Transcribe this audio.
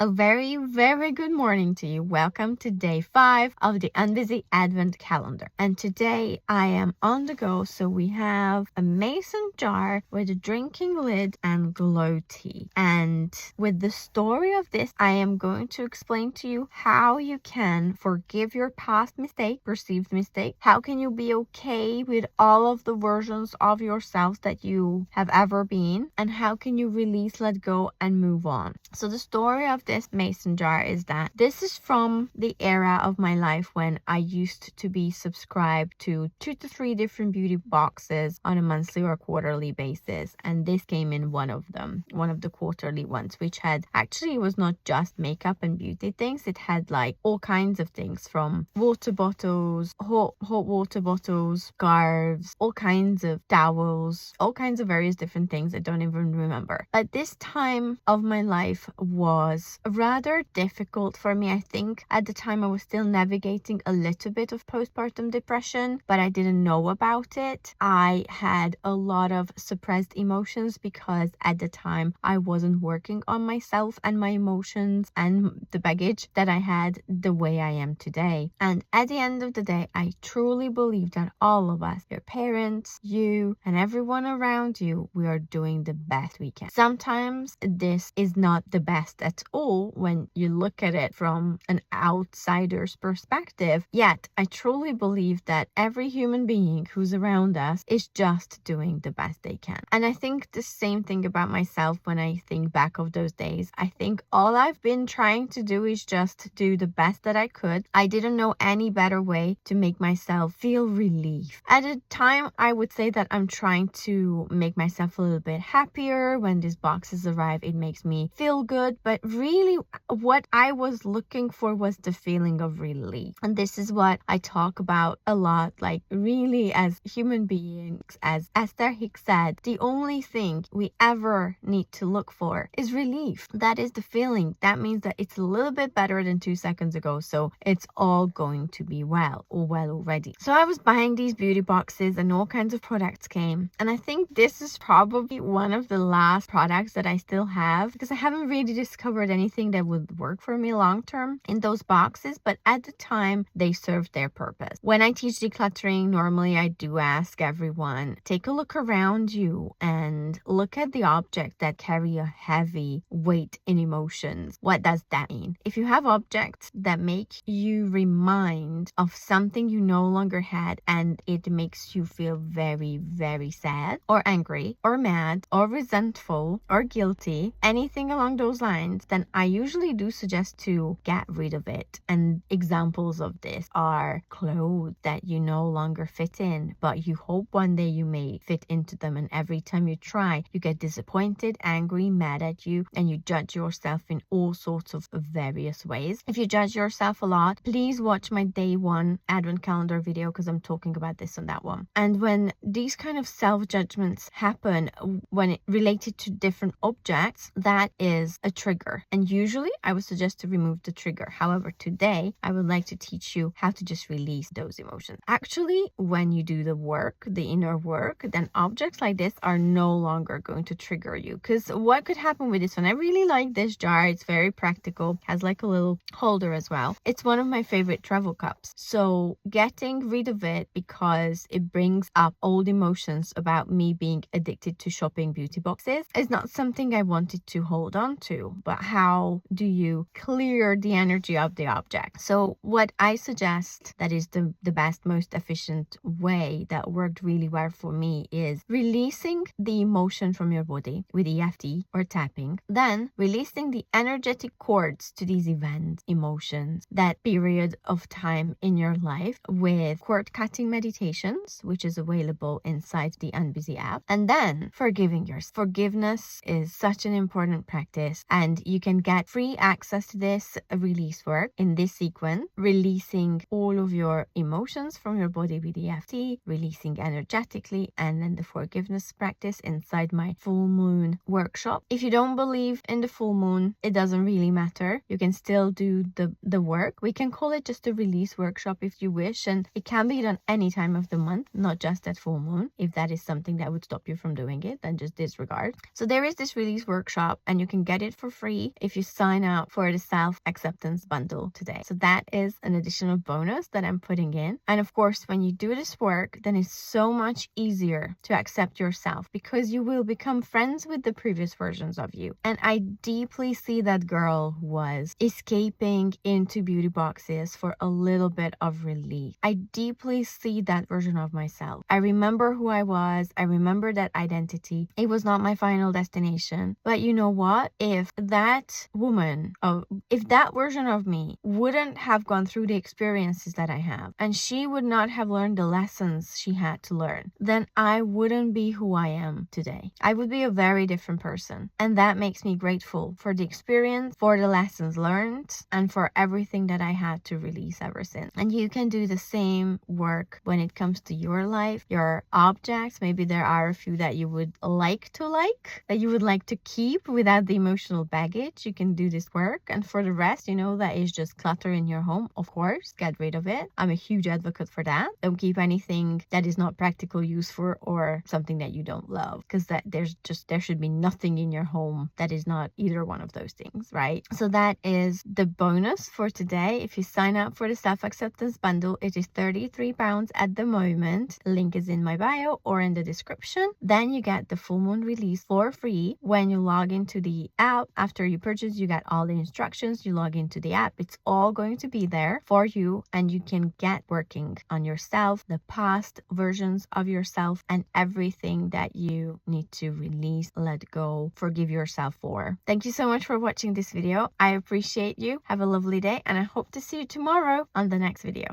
A very, very good morning to you. Welcome to day 5 of the Unbusy Advent Calendar. And today I am on the go, so we have a mason jar with a drinking lid and glow tea. And with the story of this, I am going to explain to you how you can forgive your past mistake, perceived mistake. How can you be okay with all of the versions of yourself that you have ever been? And how can you release, let go, and move on? So the story of this mason jar is that this is from the era of my life when I used to be subscribed to 2 to 3 different beauty boxes on a monthly or quarterly basis, and this came in one of them, one of the quarterly ones, which had actually, it was not just makeup and beauty things. It had like all kinds of things, from water bottles, hot water bottles, scarves, all kinds of towels, all kinds of various different things I don't even remember. But this time of my life was rather difficult for me. I think at the time I was still navigating a little bit of postpartum depression, but I didn't know about it. I had a lot of suppressed emotions because at the time I wasn't working on myself and my emotions and the baggage that I had the way I am today. And at the end of the day, I truly believe that all of us, your parents, you, and everyone around you, we are doing the best we can. Sometimes this is not the best at all when you look at it from an outsider's perspective. Yet, I truly believe that every human being who's around us is just doing the best they can. And I think the same thing about myself when I think back of those days. I think all I've been trying to do is just do the best that I could. I didn't know any better way to make myself feel relief. At the time, I would say that I'm trying to make myself a little bit happier. When these boxes arrive, it makes me feel good. But really, what I was looking for was the feeling of relief. And this is what I talk about a lot. Like, really, as human beings, as Esther Hicks said, the only thing we ever need to look for is relief. That is the feeling. That means that it's a little bit better than 2 seconds ago. So it's all going to be well already. So I was buying these beauty boxes and all kinds of products came. And I think this is probably one of the last products that I still have, because I haven't really discovered anything that would work for me long term in those boxes. But at the time, they served their purpose. When I teach decluttering, normally I do ask everyone, take a look around you and look at the objects that carry a heavy weight in emotions. What does that mean? If you have objects that make you remind of something you no longer had and it makes you feel very, very sad or angry or mad or resentful or guilty, anything along those lines, then I usually do suggest to get rid of it. And examples of this are clothes that you no longer fit in, but you hope one day you may fit into them, and every time you try, you get disappointed, angry, mad at you, and you judge yourself in all sorts of various ways. If you judge yourself a lot, please watch my day 1 Advent Calendar video, because I'm talking about this on that one. And when these kind of self-judgments happen, when it related to different objects, that is a trigger. And usually I would suggest to remove the trigger. However, today I would like to teach you how to just release those emotions. Actually, when you do the work, the inner work, then objects like this are no longer going to trigger you. Because what could happen with this one? I really like this jar. It's very practical, has like a little holder as well. It's one of my favorite travel cups. So getting rid of it, because it brings up old emotions about me being addicted to shopping beauty boxes, is not something I wanted to hold on to. But how do you clear the energy of the object? So what I suggest that is the best, most efficient way that worked really well for me is releasing the emotion from your body with EFT or tapping, then releasing the energetic cords to these events, emotions, that period of time in your life with cord cutting meditations, which is available inside the Unbusy app, and then forgiving yourself. Forgiveness is such an important practice, and you can get free access to this release work in this sequence, releasing all of your emotions from your body with EFT, releasing energetically, and then the forgiveness practice inside my full moon workshop. If you don't believe in the full moon, it doesn't really matter. You can still do the work. We can call it just a release workshop if you wish, and it can be done any time of the month, not just at full moon. If that is something that would stop you from doing it, then just disregard. So there is this release workshop, and you can get it for free if if you sign up for the self-acceptance bundle today. So that is an additional bonus that I'm putting in. And of course, when you do this work, then it's so much easier to accept yourself because you will become friends with the previous versions of you. And I deeply see that girl was escaping into beauty boxes for a little bit of relief. I deeply see that version of myself. I remember who I was. I remember that identity. It was not my final destination. But you know what? If that version of me wouldn't have gone through the experiences that I have, and she would not have learned the lessons she had to learn, then I wouldn't be who I am today. I would be a very different person. And that makes me grateful for the experience, for the lessons learned, and for everything that I had to release ever since. And you can do the same work when it comes to your life, your objects. Maybe there are a few that you would that you would like to keep without the emotional baggage. You can do this work. And for the rest, that is just clutter in your home. Of course, get rid of it. I'm a huge advocate for that. Don't keep anything that is not practical use for or something that you don't love, because there should be nothing in your home that is not either one of those things, right? So that is the bonus for today. If you sign up for the self-acceptance bundle, it is £33 at the moment. Link is in my bio or in the description. Then you get the full moon release for free when you log into the app. After you purchase, you get all the instructions. You log into the app. It's all going to be there for you, and you can get working on yourself, the past versions of yourself, and everything that you need to release, let go, forgive yourself for. Thank you so much for watching this video. I appreciate you. Have a lovely day, and I hope to see you tomorrow on the next video.